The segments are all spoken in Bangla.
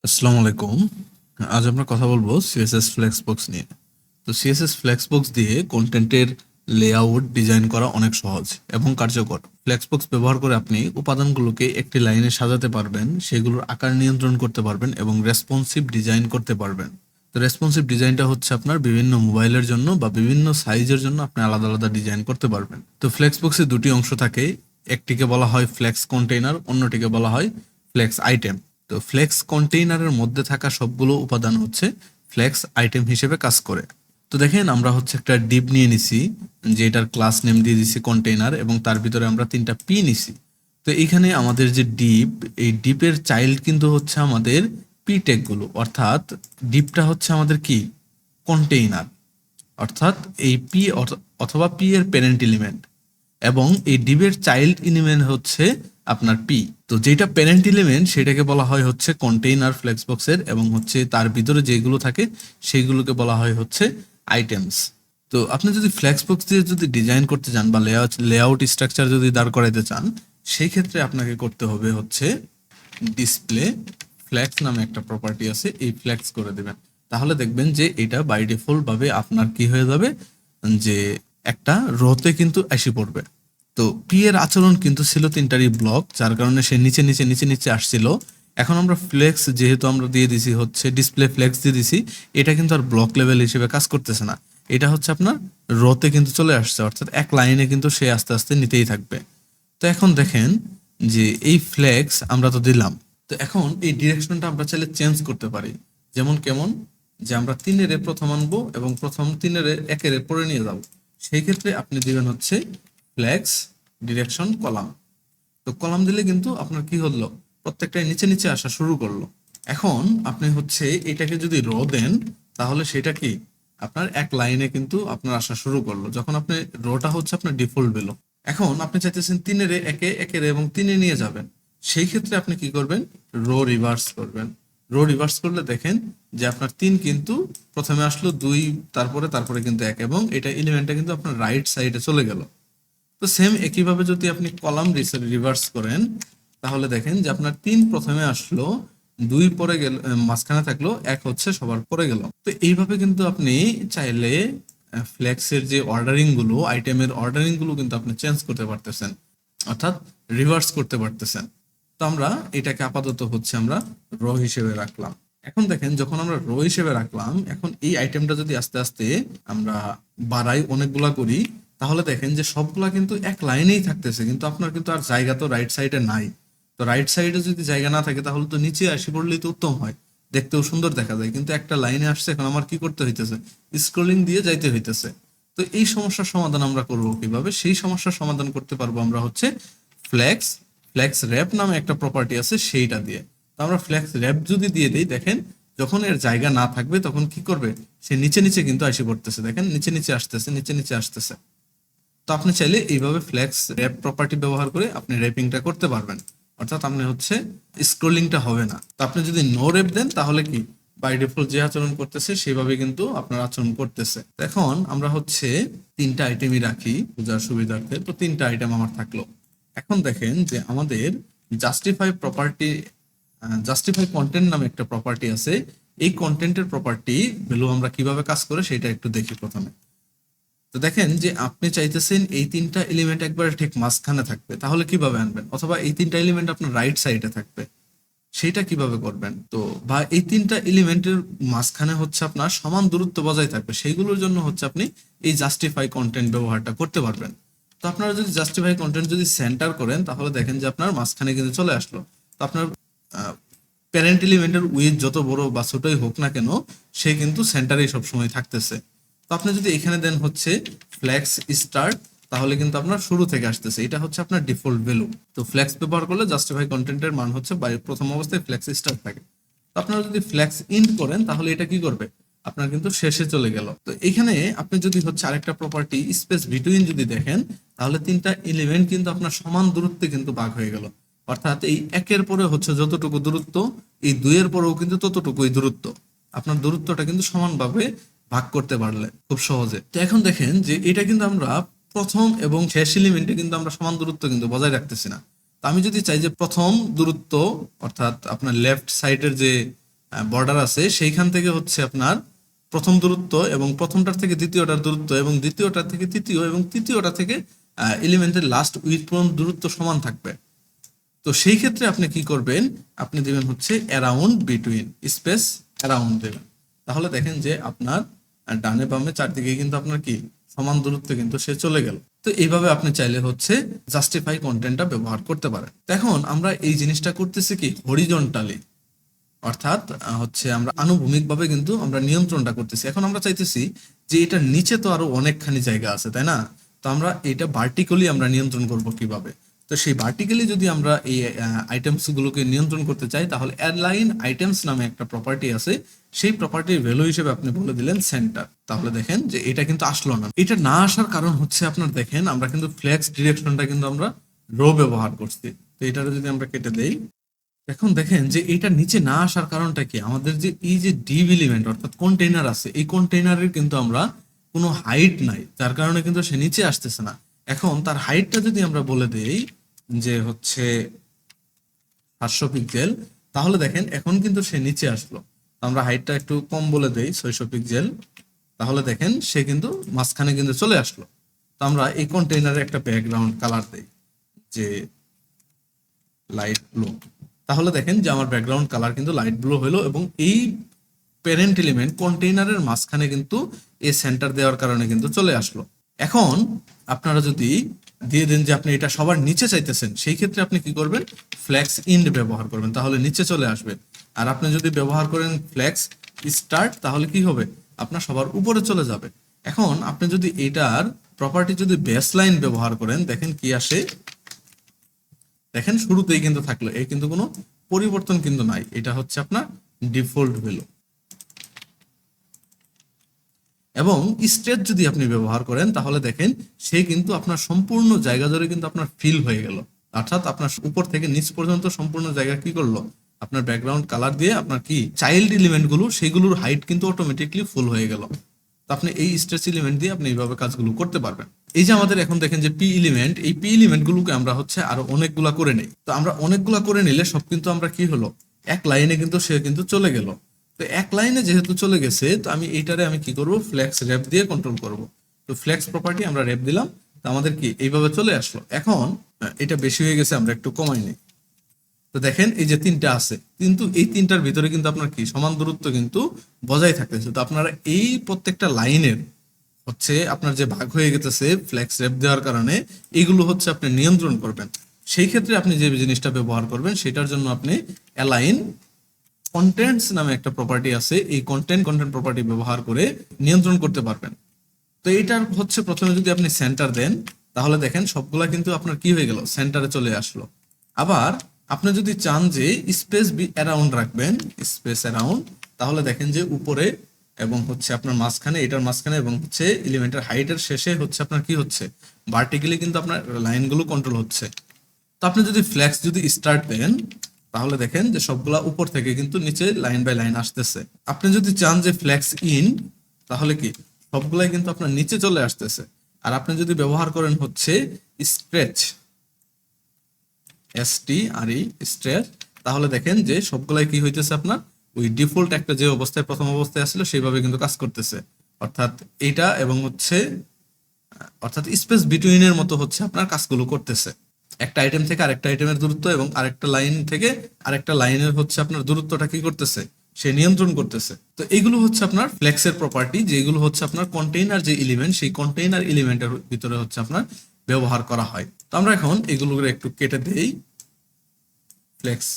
আসসালামু আলাইকুম। আজ আমরা কথা বলবো সিএসএস ফ্লেক্সবক্স নিয়ে। তো সিএসএস ফ্লেক্সবক্স দিয়ে কন্টেন্টের লেআউট ডিজাইন করা অনেক সহজ এবং কার্যকর। ফ্লেক্সবক্স ব্যবহার করে আপনি উপাদানগুলোকে একটি লাইনে সাজাতে পারবেন, সেগুলোর আকার নিয়ন্ত্রণ করতে পারবেন এবং রেসপন্সিভ ডিজাইন করতে পারবেন। তো রেসপন্সিভ ডিজাইনটা হচ্ছে আপনার বিভিন্ন মোবাইলের জন্য বা বিভিন্ন সাইজের জন্য আপনি আলাদা আলাদা ডিজাইন করতে পারবেন। তো ফ্লেক্সবক্সে দুটি অংশ থাকে, একটিকে বলা হয় ফ্লেক্স কন্টেইনার, অন্যটিকে বলা হয় ফ্লেক্স আইটেম। তো ফ্লেক্স কন্টেইনারের মধ্যে থাকা সবগুলো উপাদান হচ্ছে ফ্লেক্স আইটেম হিসেবে কাজ করে। তো দেখেন আমরা হচ্ছে একটা ডিপ নিয়ে নিছি, যে এটার ক্লাস নেম দিয়ে দিছি কন্টেইনার, এবং তার ভিতরে আমরা 3টা পি নিছি। তো এইখানে আমাদের যে ডিপ, এই ডিপের চাইল্ড কিন্তু হচ্ছে আমাদের পি ট্যাগগুলো, অর্থাৎ ডিপটা হচ্ছে আমাদের কি কন্টেইনার, অর্থাৎ এই পি অথবা পি এর প্যারেন্ট এলিমেন্ট, এবং এই ডিবের চাইল্ড এলিমেন্ট হচ্ছে আপনার পি। তো যেটা প্যারেন্ট এলিমেন্ট সেটাকে বলা হয় হচ্ছে কন্টেইনার ফ্লেক্সবক্সের, এবং হচ্ছে তার ভিতরে যেগুলো থাকে সেইগুলোকে বলা হয় হচ্ছে আইটেমস। তো আপনি যদি ফ্লেক্সবক্স দিয়ে যদি ডিজাইন করতে চান বা লেআউট স্ট্রাকচার যদি দাঁড় করাইতে চান, সেই ক্ষেত্রে আপনাকে করতে হবে হচ্ছে ডিসপ্লে ফ্লেক্স নামে একটা প্রপার্টি আছে, এই ফ্লেক্স করে দেবেন। তাহলে দেখবেন যে এটা বাই ডিফল্ট ভাবে আপনার কি হয়ে যাবে, যে একটা রোতে কিন্তু এসে পড়বে। তো পি এর আচরণ কিন্তু ছিল 3টারই ব্লক, যার কারণে সে নিচে নিচে নিচে নিচে আসছিল। এখন আমরা ফ্লেক্স যেহেতু আমরা দিয়ে দিছি হচ্ছে ডিসপ্লে ফ্লেক্স দিয়ে দিছি, এটা কিন্তু আর ব্লক লেভেল হিসেবে কাজ করতেছে না, এটা হচ্ছে আপনার রোতে কিন্তু চলে আসছে, অর্থাৎ এক লাইনে কিন্তু সে আস্তে আস্তে নিতেই থাকবে। তো এখন দেখেন যে এই ফ্লেক্স আমরা তো দিলাম, তো এখন এই ডিরেকশনটা আমরা চাইলে চেঞ্জ করতে পারি। যেমন কেমন, যে আমরা 3-এর প্রথম আনবো এবং প্রথম 3-এর 1-এর পরে নিয়ে যাব। সেই ক্ষেত্রে আপনি দিবেন হচ্ছে ফ্লেক্স ডিরেকশন কলাম। তো কলাম দিলে কিন্তু আপনার কি হলো, প্রত্যেকটাই নিচে নিচে আসা শুরু করলো। এখন আপনি হচ্ছে এটাকে যদি রো দেন, তাহলে সেটা কি আপনার এক লাইনে কিন্তু আপনার আসা শুরু করলো, যখন আপনি রোটা হচ্ছে আপনার ডিফল্ট ভ্যালু। এখন আপনি চাইতেছেন 3-এর একে, 1-এর এবং 3-এ নিয়ে যাবেন, সেই ক্ষেত্রে আপনি কি করবেন, রো রিভার্স করবেন। রো রিভার্স করলে দেখেন যে আপনার 3 কিন্তু প্রথমে আসলো, 2 তারপরে তারপরে কিন্তু 1, এবং এটা এলিমেন্টটা কিন্তু আপনার রাইট সাইডে চলে গেল। তো সেম একইভাবে যদি আপনি কলাম রিভার্স করেন, তাহলে দেখেন যে আপনার 3 প্রথমে আসলো, 2 পরে গেল, মাঝখানে থাকলো, 1 হচ্ছে সবার পরে গেল। তো এইভাবে কিন্তু আপনি চাইলে ফ্লেক্সের যে অর্ডারিং গুলো, আইটেমের অর্ডারিং গুলো কিন্তু আপনি চেঞ্জ করতে পারতেছেন, অর্থাৎ রিভার্স করতে পারতেছেন। তো আমরা এটাকে আপাতত হচ্ছে আমরা রো হিসেবে রাখলাম। এখন দেখেন যখন আমরা রো হিসেবে রাখলাম, এখন এই আইটেমটা যদি আস্তে আস্তে আমরা বাড়াই, অনেকগুলা করি, তাহলে দেখেন যে সবগুলা কিন্তু এক লাইনেই থাকতেছে, কিন্তু আপনার কিন্তু আর জায়গা তো রাইট সাইডে নাই। তো রাইট সাইডে যদি জায়গা না থাকে, তাহলে তো নিচে আসি পড়লেই তো উত্তম হয়, দেখতেও সুন্দর দেখা যায়, কিন্তু একটা লাইনে আসছে, এখন আমার কি করতে হইতেছে, স্ক্রলিং দিয়ে যাইতে হইতেছে। তো এই সমস্যার সমাধান আমরা করব কিভাবে, সেই সমস্যার সমাধান করতে পারবো আমরা হচ্ছে ফ্লেক্স ফ্লেক্স র্যাপ নামে একটা প্রপার্টি আছে, সেইটা দিয়ে। তো আমরা ফ্লেক্স র্যাপ যদি দিয়ে দিই, দেখেন যখন এর জায়গা না থাকবে তখন কি করবে, সে নিচে নিচে কিন্তু আসি পড়তেছে, দেখেন নিচে নিচে আসতেছে, নিচে নিচে আসতেছে। তো আপনি চাইলে এইভাবে ফ্লেক্স র্যাপ প্রপার্টি ব্যবহার করে আপনি র্যাপিংটা করতে পারবেন, অর্থাৎ আপনি হচ্ছে স্ক্রলিংটা হবে না। তো আপনি যদি নো র্যাপ দেন, তাহলে কি বাই ডিফল্ট যে আচরণ করতেছে সেভাবে কিন্তু আপনার আচরণ করতেছে। এখন আমরা হচ্ছে 3টা আইটেমই রাখি বোঝার সুবিধার্থে। তো 3টা আইটেম আমার থাকলো। এখন দেখেন যে আমাদের জাস্টিফাই প্রপার্টি, জাস্টিফাই কন্টেন্ট নামে একটা প্রপার্টি আছে। এই কন্টেন্টের প্রপার্টি ভ্যালু আমরা কিভাবে কাজ করে সেটা একটু দেখি প্রথমে। তো দেখেন যে আপনি চাইতেছেন এই 3টা এলিমেন্ট একবার ঠিক মাঝখানে থাকবে, তাহলে কিভাবে আনবেন, অথবা এই 3টা এলিমেন্ট আপনার রাইট সাইডে থাকবে, সেটা কিভাবে করবেন। তো বা এই 3টা এলিমেন্টের মাঝখানে হচ্ছে আপনার সমান দূরত্ব বজায় থাকবে, সেইগুলোর জন্য হচ্ছে আপনি এই জাস্টিফাই কন্টেন্ট ব্যবহারটা করতে পারবেন। তো আপনারা যদি জাস্টিফাই কন্টেন্ট যদি সেন্টার করেন, তাহলে দেখেন যে আপনার মাঝখানে কিন্তু চলে আসলো। তো আপনার প্যারেন্ট এলিমেন্টের উইথ যত বড় বা ছোটই হোক না কেন, সে কিন্তু সেন্টারেই সবসময় থাকতেছে। তো আপনি যদি এখানে দেন হচ্ছে ফ্লেক্স স্টার্ট, তাহলে কিন্তু আপনার শুরু থেকে আসতেছে, এটা হচ্ছে আপনার ডিফল্ট ভ্যালু। তো ফ্লেক্স ব্যবহার করলে জাস্টিফাই কন্টেন্টের মান হচ্ছে প্রথম অবস্থায় ফ্লেক্স স্টার্ট থাকে। তো আপনারা যদি ফ্লেক্স ইন্ট করেন, তাহলে এটা কি করবে, আপনার কিন্তু শেষে চলে গেল। তো এখানে আপনি যদি হচ্ছে আরেকটা প্রপার্টি স্পেস বিটুইন যদি দেখেন, তাহলে 3টা এলিমেন্ট কিন্তু আপনার সমান দূরত্বে কিন্তু ভাগ হয়ে গেল, অর্থাৎ এই 1-এর পরে হচ্ছে যতটুকু দূরত্ব, এই 2-এর পরেও কিন্তু ততটুকুই দূরত্ব। আপনার দূরত্বটা কিন্তু সমানভাবে ভাগ করতে পারলে খুব সহজে। তো এখন দেখেন যে এটা কিন্তু আমরা প্রথম এবং শেষ এলিমেন্টে কিন্তু আমরা সমান দূরত্ব কিন্তু বজায় রাখতেছি না। তো আমি যদি চাই যে প্রথম দূরত্ব, অর্থাৎ আপনার লেফট সাইডের যে বর্ডার আছে সেইখান থেকে হচ্ছে আপনার প্রথম দূরত্ব এবং প্রথমটার থেকে দ্বিতীয়টার দূরত্ব এবং দ্বিতীয়টার থেকে তৃতীয় এবং তৃতীয়টা থেকে এলিমেন্টের লাস্ট উইথ পর্যন্ত দূরত্ব সমান থাকবে। তো সেই ক্ষেত্রে আপনি কি করবেন, আপনি দেবেন হচ্ছে অ্যারাউন্ড বিটুইন স্পেস অ্যারাউন্ড দেবেন। তাহলে দেখেন যে আপনার ডানে বামে চারদিকে কিন্তু আপনার কি সমান দূরত্বে কিন্তু সে চলে গেল। তো এইভাবে আপনি চাইলে হচ্ছে জাস্টিফাই কন্টেন্টটা ব্যবহার করতে পারেন। এখন আমরা এই জিনিসটা করতেছি কি হরিজন্টালি, অর্থাৎ হচ্ছে আমরা আনুভূমিকভাবে কিন্তু আমরা নিয়ন্ত্রণটা করতেছি। এখন আমরা চাইতেছি যে এটা নিচে তো আরো অনেকখানি জায়গা আছে, তাই না? তো আমরা এটা ভার্টিক্যালি আমরা নিয়ন্ত্রণ করব কিভাবে? তো সেই ভার্টিক্যালি যদি আমরা এই আইটেমস গুলোকে নিয়ন্ত্রণ করতে চাই, তাহলে অ্যালাইন আইটেমস নামে একটা প্রপার্টি আছে, সেই প্রপার্টির ভ্যালু হিসেবে আপনি বলে দিলেন সেন্টার। তাহলে দেখেন যে এটা কিন্তু আসলো না। এটা না আসার কারণ হচ্ছে আপনার দেখেন আমরা কিন্তু ফ্লেক্স ডিরেকশনটা কিন্তু আমরা রো ব্যবহার করছি। তো এটা যদি আমরা কেটে দেই, এখন দেখেন যে এটা নিচে না আসার কারণটা কি, আমাদের যে এই যে ডিভ এলিমেন্ট অর্থাৎ কন্টেইনার আছে, এই কন্টেইনারের কিন্তু আমরা কোনো হাইট নাই, যার কারণে কিন্তু সে নিচে আসতেছে না। এখন তার হাইটটা যদি আমরা বলে দেই যে হচ্ছে 500 পিক্সেল, তাহলে দেখেন এখন কিন্তু সে নিচে আসলো। আমরা হাইটটা একটু কম বলে দেই 600 পিক্সেল, তাহলে দেখেন সে কিন্তু মাঝখানে কিন্তু চলে আসলো। তো আমরা এই কন্টেইনারে একটা ব্যাকগ্রাউন্ড কালার দেই যে লাইট ব্লু, তাহলে দেখেন যে আমার ব্যাকগ্রাউন্ড কালার কিন্তু লাইট ব্লু হলো এবং এই প্যারেন্ট এলিমেন্ট কন্টেইনারের মাঝখানে কিন্তু এই সেন্টার দেওয়ার কারণে কিন্তু চলে আসলো। এখন আপনারা যদি দিয়ে দেন যে আপনি এটা সবার নিচে চাইতেছেন, সেই ক্ষেত্রে আপনি কি করবেন, ফ্ল্যাক্স ইন্ড ব্যবহার করবেন, তাহলে নিচে চলে আসবে। আর আপনি যদি ব্যবহার করেন ফ্ল্যাক্স স্টার্ট, তাহলে কি হবে, আপনার সবার উপরে চলে যাবে। এখন আপনি যদি এটার প্রপার্টি যদি বেসলাইন ব্যবহার করেন, দেখেন কি আসে, দেখেন শুরুতেই কিন্তু থাকলো, এই কিন্তু কোনো পরিবর্তন কিন্তু নাই, এটা হচ্ছে আপনার ডিফল্ট ভ্যালু। এবং স্ট্রেচ যদি আপনি ব্যবহার করেন, তাহলে দেখেন সে কিন্তু আপনার সম্পূর্ণ জায়গা জুড়ে কিন্তু আপনার ফিল হয়ে গেল, অর্থাৎ আপনার উপর থেকে নিচ পর্যন্ত সম্পূর্ণ জায়গা কি করলো, আপনার ব্যাকগ্রাউন্ড কালার দিয়ে আপনার কি চাইল্ড এলিমেন্ট গুলো সেগুলোর হাইট কিন্তু অটোমেটিকলি ফুল হয়ে গেল। তো আপনি এই স্ট্রেচ এলিমেন্ট দিয়ে আপনি এইভাবে কাজগুলো করতে পারবেন। এই যে আমাদের এখন দেখেন যে পি এলিমেন্ট, এই পি এলিমেন্ট গুলোকে আমরা হচ্ছে আরো অনেকগুলা করে নেই। তো আমরা অনেকগুলা করে নিলে সব কিন্তু আমরা কি হলো, এক লাইনে কিন্তু সে কিন্তু চলে গেল। তো এক লাইনে যেহেতু চলে গেছে, তো আমি এইটারে আমি কি করব, ফ্লেক্স র্যাপ দিয়ে কন্ট্রোল করব। তো ফ্লেক্স প্রপার্টি আমরা র্যাপ দিলাম, তো আমাদের কি এইভাবে চলে আসলো। এখন এটা বেশি হয়ে গেছে, আমরা একটু কমাই নিই। তো দেখেন এই যে তিনটা আছে, কিন্তু এই তিনটার ভিতরে কিন্তু আপনার কি সমান দূরত্ব কিন্তু বজায় থাকতেছে। তো আপনারা এই প্রত্যেকটা লাইনের হচ্ছে আপনার যে ভাগ হয়ে গেছে ফ্লেক্স র্যাপ দেওয়ার কারণে, এগুলো হচ্ছে আপনি নিয়ন্ত্রণ করবেন। সেই ক্ষেত্রে আপনি যে জিনিসটা ব্যবহার করবেন, সেটার জন্য আপনি অ্যালাইন কন্টেন্টস নামে একটা প্রপার্টি আছে, এই কন্টেন্ট প্রপার্টি ব্যবহার করে নিয়ন্ত্রণ করতে পারবেন। তো এইটার হচ্ছে প্রথমে যদি আপনি সেন্টার দেন, তাহলে দেখেন সবগুলা কিন্তু আপনার কি হয়ে গেল, সেন্টারে চলে আসলো। আবার আপনি যদি চান যে স্পেস বি অ্যারাউন্ড রাখবেন, স্পেস অ্যারাউন্ড, তাহলে দেখেন যে উপরে এবং হচ্ছে আপনার মাঝখানে, এটার মাঝখানে এবং হচ্ছে এলিমেন্টের হাইটের শেষে হচ্ছে আপনার কি হচ্ছে, ভার্টিক্যালি কিন্তু আপনার লাইনগুলো কন্ট্রোল হচ্ছে। তো আপনি যদি ফ্ল্যাক্স যদি স্টার্ট দেন, তাহলে দেখেন যে সবগুলা উপর থেকে কিন্তু নিচে লাইন বাই লাইন আসতেছে। আপনি যদি চান যে ফ্ল্যাক্স ইন, তাহলে কি সবগুলাই কিন্তু আপনার নিচে চলে আসতেছে। আর আপনি যদি ব্যবহার করেন হচ্ছে স্ট্রেচ, STRE স্ট্রেচ, তাহলে দেখেন যে সবগুলাই কি হইতেছে, আপনার ওই ডিফল্ট একটা যে অবস্থায় প্রথম অবস্থায় আসলে সেইভাবে কিন্তু কাজ করতেছে। অর্থাৎ এইটা এবং হচ্ছে অর্থাৎ স্পেস বিটুইনের মতো হচ্ছে আপনার কাজগুলো করতেছে। একটা আইটেম থেকে আরেকটা আইটেমের দূরত্ব এবং আরেকটা লাইন থেকে আরেকটা লাইনের হচ্ছে আপনার দূরত্বটা কি করতেছে, সে নিয়ন্ত্রণ করতেছে। তো এইগুলো হচ্ছে আপনার ফ্লেক্সের প্রপার্টি, যেগুলো হচ্ছে আপনার কন্টেইনার যে এলিমেন্ট, সেই কন্টেইনার এলিমেন্টের ভিতরে হচ্ছে আপনার ব্যবহার করা হয়। তো আমরা এখন এগুলো একটু কেটে দেই, ফ্লেক্স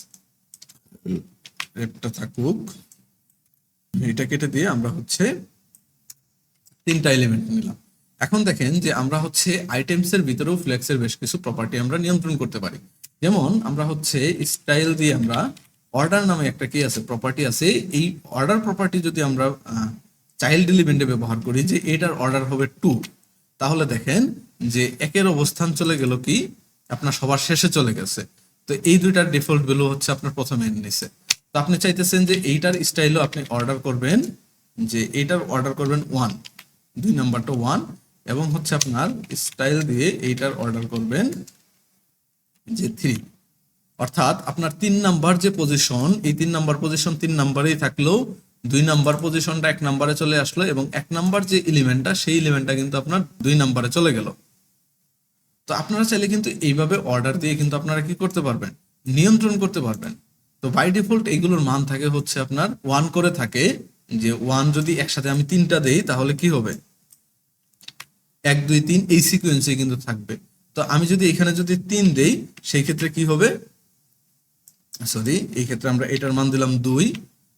রেপটা থাকুক, এটা কেটে দিয়ে আমরা হচ্ছে তিনটা এলিমেন্ট নিলাম। এখন দেখেন যে আমরা হচ্ছে আইটেমস এর ভিতরেও ফ্লেক্সের বেশ কিছু প্রপার্টি আমরা নিয়ন্ত্রণ করতে পারি। যেমন আমরা হচ্ছে স্টাইল দিয়ে আমরা অর্ডার নামে একটা কি আছে, প্রপার্টি আছে। এই অর্ডার প্রপার্টি যদি আমরা চাইল্ড এলিমেন্টে ব্যবহার করি যে এটার অর্ডার হবে 2, তাহলে দেখেন যে একের অবস্থান চলে গেল কি আপনার সবার শেষে চলে গেছে। তো এই দুইটার ডিফল্ট ভ্যালু হচ্ছে আপনার প্রথমে নিছে। তো আপনি চাইতেছেন যে এইটার স্টাইলও আপনি অর্ডার করবেন, যে এইটার অর্ডার করবেন 1, 2 নাম্বারটা 1, এবং হচ্ছে আপনার স্টাইল দিয়ে এইটার অর্ডার করবেন যে 3। অর্থাৎ আপনার 3 নাম্বার যে পজিশন, এই 3 নাম্বার পজিশন 3 নাম্বারেই থাকলো, 2 নাম্বার পজিশনটা 1 নাম্বারে চলে আসলো এবং 1 নাম্বার যে এলিমেন্টটা সেই এলিমেন্টটা কিন্তু আপনার 2 নাম্বারে চলে গেল। তো আপনারা চাইলে কিন্তু এইভাবে অর্ডার দিয়ে কিন্তু আপনারা কি করতে পারবেন, নিয়ন্ত্রণ করতে পারবেন। তো বাই ডিফল্ট এইগুলোর মান থাকে হচ্ছে আপনার 1 করে থাকে, যে 1 যদি একসাথে আমি 3টা দেই তাহলে কি হবে, 1 2 3 এই সিকোয়েন্সে কিন্তু থাকবে। তো আমি যদি এখানে যদি 3 দেই সেই ক্ষেত্রে কি হবে, সরি এই ক্ষেত্রে আমরা এটার মান দিলাম 2,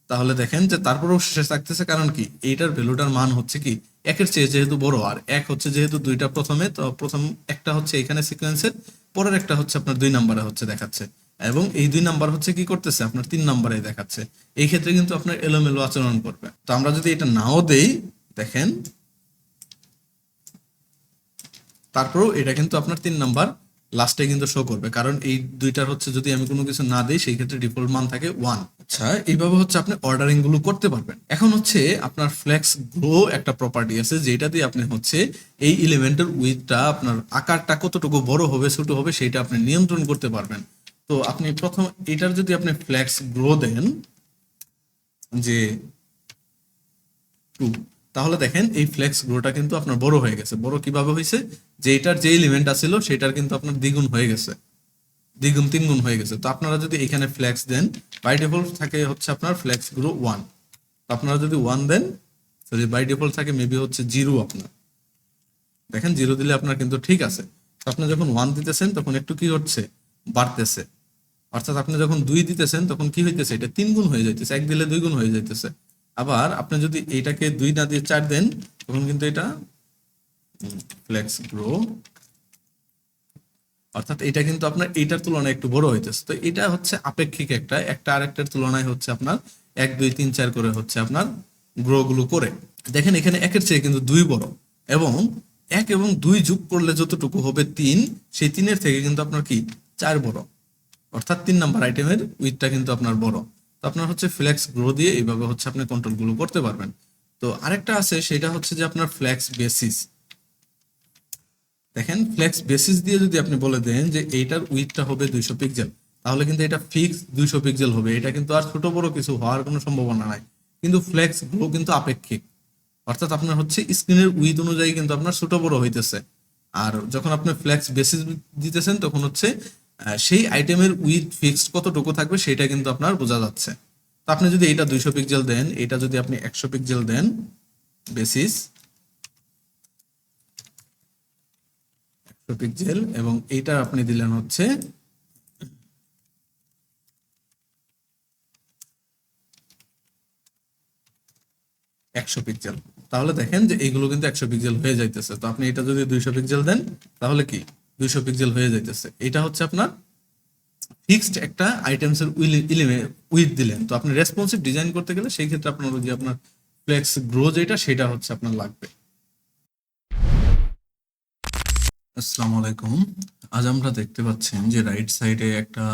তাহলে দেখেন যে তারপরেও শেষে থাকতেছে, কারণ কি এইটার ভ্যালুটার মান হচ্ছে কি একের চেয়ে যেহেতু বড়, আর এক হচ্ছে যেহেতু দুইটা প্রথমে, তো প্রথম একটা হচ্ছে এখানে সিকোয়েন্সের, পরের একটা হচ্ছে আপনার 2 নাম্বারে হচ্ছে দেখাচ্ছে, এবং এই 2 নাম্বার হচ্ছে কি করতেছে আপনার 3 নাম্বারে দেখাচ্ছে। এই ক্ষেত্রে কিন্তু আপনার এলোমেলো আচরণ করবে। তো আমরা যদি এটা নাও দেই, দেখেন তারপরেও এটা কিন্তু আপনার 3 নাম্বার লাস্টে কিন্তু শো করবে, কারণ এই দুইটার হচ্ছে যদি আমি কোনো কিছু না দেই সেই ক্ষেত্রে ডিফল্ট মান থাকে 1। আচ্ছা, এইভাবে হচ্ছে আপনি অর্ডারিং গুলো করতে পারবেন। এখন হচ্ছে আপনার ফ্লেক্স গ্রো একটা প্রপার্টি আছে, যেটা দিয়ে আপনি হচ্ছে এই এলিমেন্টের উইথটা আপনার আকারটা কতটুকু বড় হবে ছোট হবে সেটা আপনি নিয়ন্ত্রণ করতে পারবেন। তো আপনি প্রথম এটার যদি আপনি ফ্লেক্স গ্রো দেন যে 2, তাহলে দেখেন এই ফ্লেক্স গ্রোটা কিন্তু আপনার বড় হয়ে গেছে। বড় কিভাবে হয়েছে, যে এটার যে এলিমেন্ট আছিল সেটার কিন্তু আপনার দ্বিগুণ হয়ে গেছে, দ্বিগুণ 3 গুণ হয়ে গেছে। তো আপনারা যদি এখানে ফ্লেক্স দেন, বাই ডিফল্ট থাকে হচ্ছে আপনার ফ্লেক্স গ্রো 1, তো আপনারা যদি 1 দেন, সরি বাই ডিফল্ট থাকে মেবি হচ্ছে 0, আপনার দেখেন 0 দিলে আপনার কিন্তু ঠিক আছে। তো আপনি যখন 1 দিতেছেন তখন একটু কি হচ্ছে, বাড়তেছে। অর্থাৎ আপনি যখন 2 দিতেছেন তখন কি হইতেছে, এটা 3 গুণ হয়ে যাইতেছে, 1 দিলে 2 গুণ হয়ে যাইতেছে। আবার আপনি যদি এইটাকে 2 না দিয়ে 4 দেন তখন কিন্তু এটা ফ্লেক্স গ্রো, অর্থাৎ এটা কিন্তু আপনার এইটার তুলনায় একটু বড় হইতেছে। তো এটা হচ্ছে আপেক্ষিক, একটা আরেকটার তুলনায় হচ্ছে আপনার 1 2 3 4 করে হচ্ছে আপনার গ্রো গুলো করে। দেখেন এখানে একের চেয়ে কিন্তু 2 বড়, এবং 1 এবং 2 যোগ করলে যতটুকু হবে 3, সেই 3-এর থেকে কিন্তু আপনার কি 4 বড়, অর্থাৎ 3 নাম্বার আইটেমের উইথটা কিন্তু আপনার বড়। তো আপনার হচ্ছে ফ্লেক্স গ্রো দিয়ে এইভাবে হচ্ছে আপনি কন্ট্রোল গুলো করতে পারবেন। তো আরেকটা আছে, সেটা হচ্ছে যে আপনার ফ্লেক্স বেসিস। দেখেন ফ্লেক্স বেসিস দিয়ে যদি আপনি বলে দেন যে এইটার উইথটা হবে 200 পিক্সেল, তাহলে কিন্তু এটা ফিক্স 200 পিক্সেল হবে, এটা কিন্তু আর ছোট বড় কিছু হওয়ার কোনো সম্ভাবনা নাই। কিন্তু ফ্লেক্স গ্রো কিন্তু আপেক্ষিক, অর্থাৎ আপনার হচ্ছে স্ক্রিনের উইথ অনুযায়ী কিন্তু আপনার ছোট বড় হইতেছে। আর যখন আপনি ফ্লেক্স বেসিস দিতেছেন তখন হচ্ছে সেই আইটেমের উইথ ফিক্সড কতটুকু থাকবে সেটা কিন্তু আপনার বোঝা যাচ্ছে। তো আপনি যদি এটা 200 পিক্সেল দেন, এটা যদি আপনি 100 পিক্সেল দেন বেসিস পিক্সেল, এবং এইটা আপনি দিলেন হচ্ছে 100 পিক্সেল, তাহলে দেখেন যে এইগুলো কিন্তু 100 পিক্সেল হয়ে যাইতেছে। তো আপনি এটা যদি 200 পিক্সেল দেন তাহলে কি 200 পিক্সেল হয়ে যাইতেছে। এটা হচ্ছে আপনার ফিক্সড একটা আইটেমস এর উইথ দিলেন। তো আপনি রেসপন্সিভ ডিজাইন করতে গেলে সেই ক্ষেত্রে আপনার যে আপনার ফ্লেক্স গ্রো যেটা সেটা হচ্ছে আপনার লাগবে। আসসালামু আলাইকুম। আজ আমরা দেখতে পাচ্ছেন যে রাইট সাইডে একটা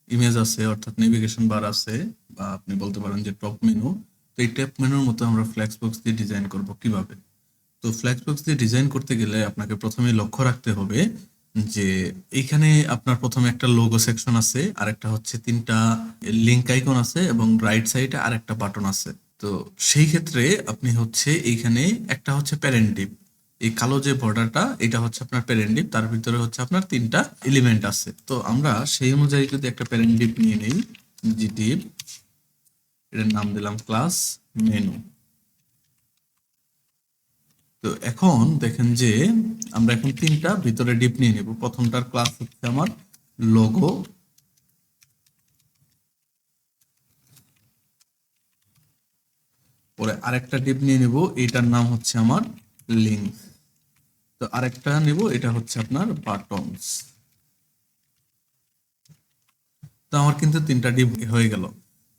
ইমেজ আছে, অর্থাৎ নেভিগেশন বার আছে, বা আপনি বলতে পারেন যে টপ মেনু। তো এই টপ মেনুর মতো আমরা ফ্লেক্সবক্স দিয়ে ডিজাইন করব কিভাবে। তো ফ্লেক্সবক্স দিয়ে ডিজাইন করতে গেলে আপনাকে প্রথমে লক্ষ্য রাখতে হবে যে এইখানে আপনার প্রথমে একটা লোগো সেকশন আছে, আর একটা হচ্ছে 3টা লিংক আইকন আছে, এবং রাইট সাইডে আর একটা বাটন আছে। তো সেই ক্ষেত্রে আপনি হচ্ছে এইখানে একটা হচ্ছে প্যারেন্ট ডিভ, এই কালো যে বর্ডারটা এটা হচ্ছে আপনার প্যারেন্ট ডিভ, তার ভিতরে হচ্ছে আপনার 3টা এলিমেন্ট আছে। তো আমরা সেই অনুযায়ী যদি একটা প্যারেন্ট ডিভ নিয়ে নেই, জি ডিভ, এটার নাম দিলাম ক্লাস মেনু। তো এখন দেখেন যে আমরা এখন 3টা ভিতরে ডিপ নিয়ে নেব। প্রথমটার ক্লাস হচ্ছে আমার লোগো, পরে আরেকটা ডিপ নিয়ে নেব, এটার নাম হচ্ছে আমার লিংক। তো আরেকটা নেব, এটা হচ্ছে আপনার বাটনস। তো আমার কিন্তু 3টা ডিপ হয়ে গেল।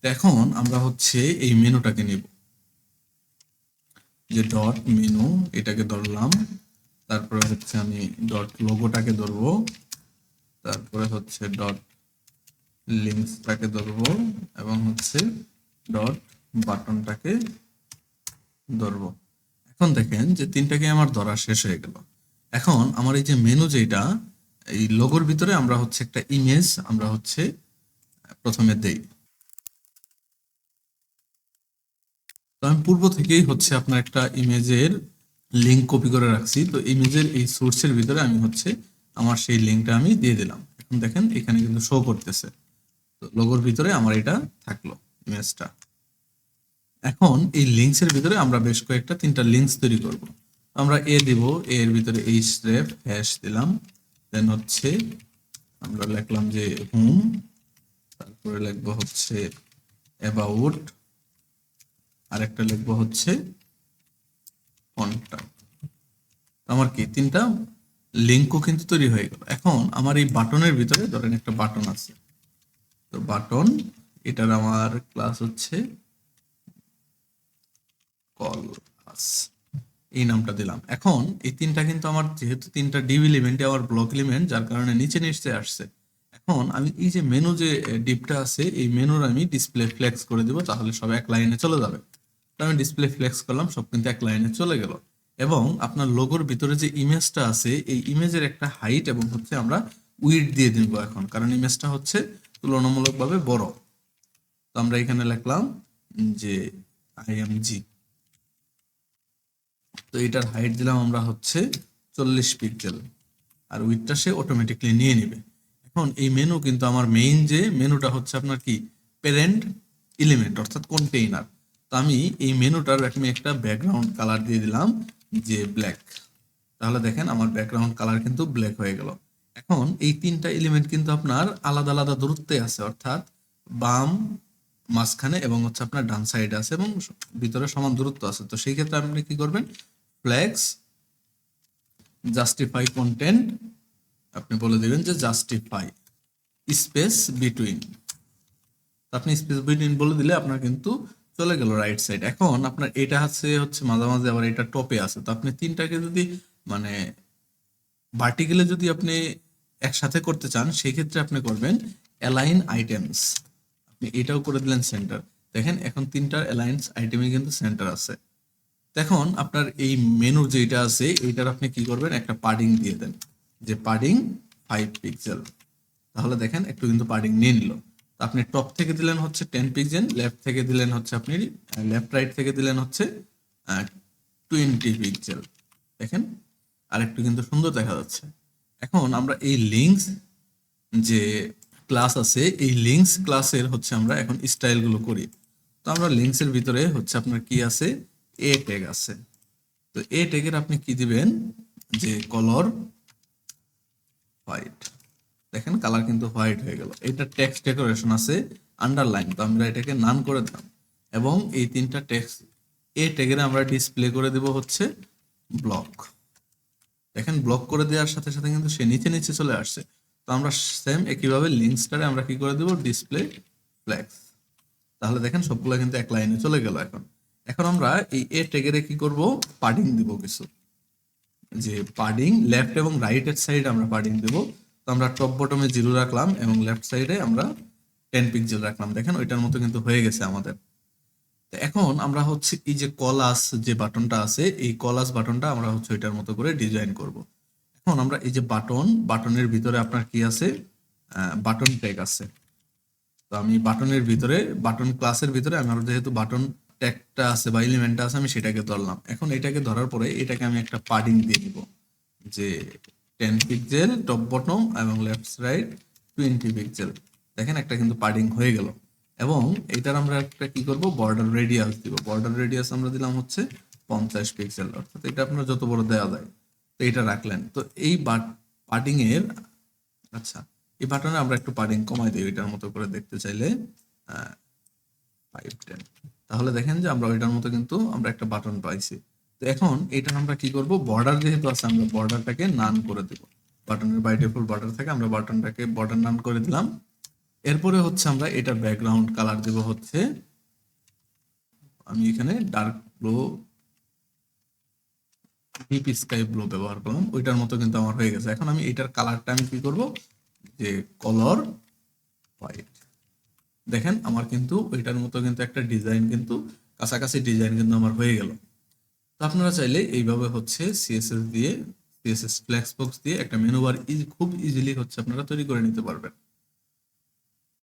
তো এখন আমরা হচ্ছে এই মেনুটাকে নেব, যে ডট মেনু এটাকে ধরলাম, তারপরে হচ্ছে আমি ডট লোগোটাকে ধরবো, তারপরে হচ্ছে ডট লিঙ্কসটাকে ধরবো, এবং হচ্ছে ডট বাটনটাকে ধরবো। এখন দেখেন যে 3টাকে আমার ধরা শেষ হয়ে গেল। এখন আমার এই যে মেনু যেটা, এই লোগোর ভিতরে আমরা হচ্ছে একটা ইমেজ আমরা হচ্ছে প্রথমে দেই। তো আমি পূর্ব থেকেই হচ্ছে আপনার একটা ইমেজের লিঙ্ক কপি করে রাখছি। তো ইমেজের এই সোর্সের ভিতরে আমি হচ্ছে আমার সেই লিঙ্কটা আমি দিয়ে দিলাম। এখন দেখেন এখানে কিন্তু শো করতেছে। তো লোগোর ভিতরে আমার এটা থাকলো ইমেজটা। এখন এই লিঙ্কসের ভিতরে আমরা বেশ কয়েকটা 3টা লিঙ্কস তৈরি করব। আমরা দিব, এর ভিতরে href হ্যাশ দিলাম, দেন হচ্ছে আমরা লিখলাম যে হোম, তারপরে লিখবো হচ্ছে অ্যাবাউট, আরেকটা লিখবো হচ্ছে কন্টাক্ট। আমার কি 3টা লিঙ্কও কিন্তু তৈরি হয়ে গেল। এখন আমার এই বাটনের ভিতরে ধরেন একটা বাটন আছে, তো বাটন এটার আমার ক্লাস হচ্ছে কল ক্লাস, এই নামটা দিলাম। এখন এই 3টা কিন্তু আমার যেহেতু 3টা ডিভ এলিমেন্ট আমার ব্লক এলিমেন্ট, যার কারণে নিচে নিচে আসছে। এখন আমি এই যে মেনু যে ডিপটা আছে এই মেনুর আমি ডিসপ্লে ফ্লেক্স করে দিব, তাহলে সব এক লাইনে চলে যাবে। তো আমি ডিসপ্লে ফ্লেক্স করলাম, সব কিন্তু এক লাইনে চলে গেল। এবং আপনার লোগোর ভিতরে যে ইমেজটা আছে এই ইমেজের একটা হাইট এবং হচ্ছে আমরা উইডথ দিয়ে দিব এখন, কারণ ইমেজটা হচ্ছে তুলনামূলকভাবে বড়। তো আমরা এখানে লিখলাম যে IMG, তো এটার হাইট দিলাম আমরা হচ্ছে 40 পিক্সেল, আর উইডথটা সে অটোমেটিকলি নিয়ে নেবে। এখন এই মেনু কিন্তু আমার মেইন যে মেনুটা হচ্ছে আপনার কি প্যারেন্ট এলিমেন্ট অর্থাৎ কন্টেইনার। তো আমি এই মেনুটার আমি একটা ব্যাকগ্রাউন্ড কালার দিয়ে দিলাম যে ব্ল্যাক। তাহলে দেখেন আমার ব্যাকগ্রাউন্ড কালার কিন্তু ব্ল্যাক হয়ে গেল। এখন এই 3টা এলিমেন্ট কিন্তু আপনার আলাদা আলাদা দূরত্বে আছে, অর্থাৎ বাম মাঝখানে এবং হচ্ছে আপনার ডান সাইডে আছে এবং ভিতরে সমান দূরত্ব আছে। তো সেই ক্ষেত্রে আপনি কি করবেন, ফ্লেক্স জাস্টিফাই কন্টেন্ট, আপনি বলে দিবেন যে জাস্টিফাই স্পেস বিটুইন। আপনি স্পেস বিটুইন বলে দিলে আপনার কিন্তু চলে গেল রাইট সাইড। এখন আপনার এটা হচ্ছে মাঝামাঝি, আবার এটা টপে আছে। তো আপনি 3টাকে যদি মানে ভার্টিক্যালি যদি আপনি একসাথে করতে চান সেই ক্ষেত্রে আপনি করবেন অ্যালাইন আইটেমস, আপনি এটাও করে দিলেন সেন্টার। দেখেন এখন 3টা অ্যালাইন্স আইটেমে কিন্তু সেন্টার আছে। এখন আপনার এই মেনুর যেটা আছে এইটার আপনি কি করবেন, একটা পাডিং দিয়ে দেন যে পাডিং 5 পিক্সেল। তাহলে দেখেন একটু কিন্তু পাডিং নিয়ে নিল। আপনি টপ থেকে দিলেন হচ্ছে 10 পিক্সেল, লেফট থেকে দিলেন হচ্ছে আপনি লেফট রাইট থেকে দিলেন হচ্ছে 20 পিক্সেল। দেখেন আর একটু কিন্তু সুন্দর দেখা যাচ্ছে। এখন আমরা এই লিঙ্কস যে ক্লাস আছে এই লিঙ্কস ক্লাসের হচ্ছে আমরা এখন স্টাইলগুলো করি। তো আমরা লিঙ্কসের ভিতরে হচ্ছে আপনার কি আছে, এ ট্যাগ আছে। তো এ ট্যাগের আপনি কি দিবেন যে কলর হোয়াইট। দেখেন কালার কিন্তু হোয়াইট হয়ে গেল। এটা টেক্সট ডেকোরেশন আছে আন্ডারলাইন, তো আমরা এটাকে নান করে দিলাম। এবং এই 3টা টেক্সট এ ট্যাগের আমরা ডিসপ্লে করে দেব হচ্ছে ব্লক। দেখেন ব্লক করে দেওয়ার সাথে সাথে কিন্তু সে নিচে নিচে চলে আসছে। তো আমরা সেম একইভাবে লিঙ্কসটারে আমরা কি করে দেব, ডিসপ্লে ফ্লেক্স। তাহলে দেখেন সবগুলো কিন্তু এক লাইনে চলে গেল। এখন এখন আমরা এই এ ট্যাগের কি করব, পাডিং দিব কিছু, যে পাডিং লেফট এবং রাইট এর সাইড আমরা পাডিং দেব। তো আমরা টপ বটমে 0 রাখলাম এবং লেফট সাইডে আমরা 10 পিক্সেল রাখলাম। দেখেন ওইটার মতো কিন্তু হয়ে গেছে আমাদের। তো এখন আমরা হচ্ছে এই যে কলাস যে বাটনটা আছে এই কলাস বাটনটা আমরা হচ্ছে ওইটার মতো করে ডিজাইন করব। এখন আমরা এই যে বাটনের ভিতরে আপনার কি আছে, বাটন ট্যাগ আছে। তো আমি বাটনের ভিতরে বাটন ক্লাসের ভিতরে আমার যেহেতু বাটন ট্যাগটা আছে বা এলিমেন্টটা আছে আমি সেটাকে ধরলাম। এখন এটাকে ধরার পরে এটাকে আমি একটা পাডিং দিয়ে দিব যে 10 পিক্সেল টপ বটম এবং লেফট রাইট 20 পিক্সেল। দেখেন একটা কিন্তু পাডিং হয়ে গেল। এবং এটার আমরা একটা কি করব, বর্ডার রেডিয়াস দিব। বর্ডার রেডিয়াস আমরা দিলাম হচ্ছে 50 পিক্সেল, অর্থাৎ এটা আপনার যত বড় দেওয়া যায়। তো এটা রাখলেন। তো এই পাডিং এর আচ্ছা এই বাটনে আমরা একটু পাডিং কমাই দিই এটার মতো করে দেখতে চাইলে 5-10। তাহলে দেখেন যে আমরা ওইটার মতো কিন্তু আমরা একটা বাটন পাইছি। তো এখন এটা আমরা কি করব, বর্ডার যেহেতু আছে আমরা বর্ডারটাকে নান করে দেব। বাটনের বাই ডিফল্ট বর্ডার থাকে, আমরা বাটনটাকে বর্ডার নান করে দিলাম। এরপরে হচ্ছে আমরা এটা ব্যাকগ্রাউন্ড কালার দেব হচ্ছে, আমি এখানে dark blue deep sky blue ব্যবহার করলাম, ওইটার মতো কিন্তু আমার হয়ে গেছে। এখন আমি এটার কালারটা আমি কি করব, যে কলর হোয়াইট। দেখেন আমার কিন্তু ওইটার মতো কিন্তু একটা ডিজাইন কিন্তু কাছাকাছি ডিজাইন কিন্তু আমার হয়ে গেল। তো আপনারা চাইলে এইভাবে হচ্ছে সিএসএস দিয়ে সিএসএস ফ্লেক্সবক্স দিয়ে একটা মেনু বার খুব ইজিলি হচ্ছে আপনারা তৈরি করে নিতে পারবেন।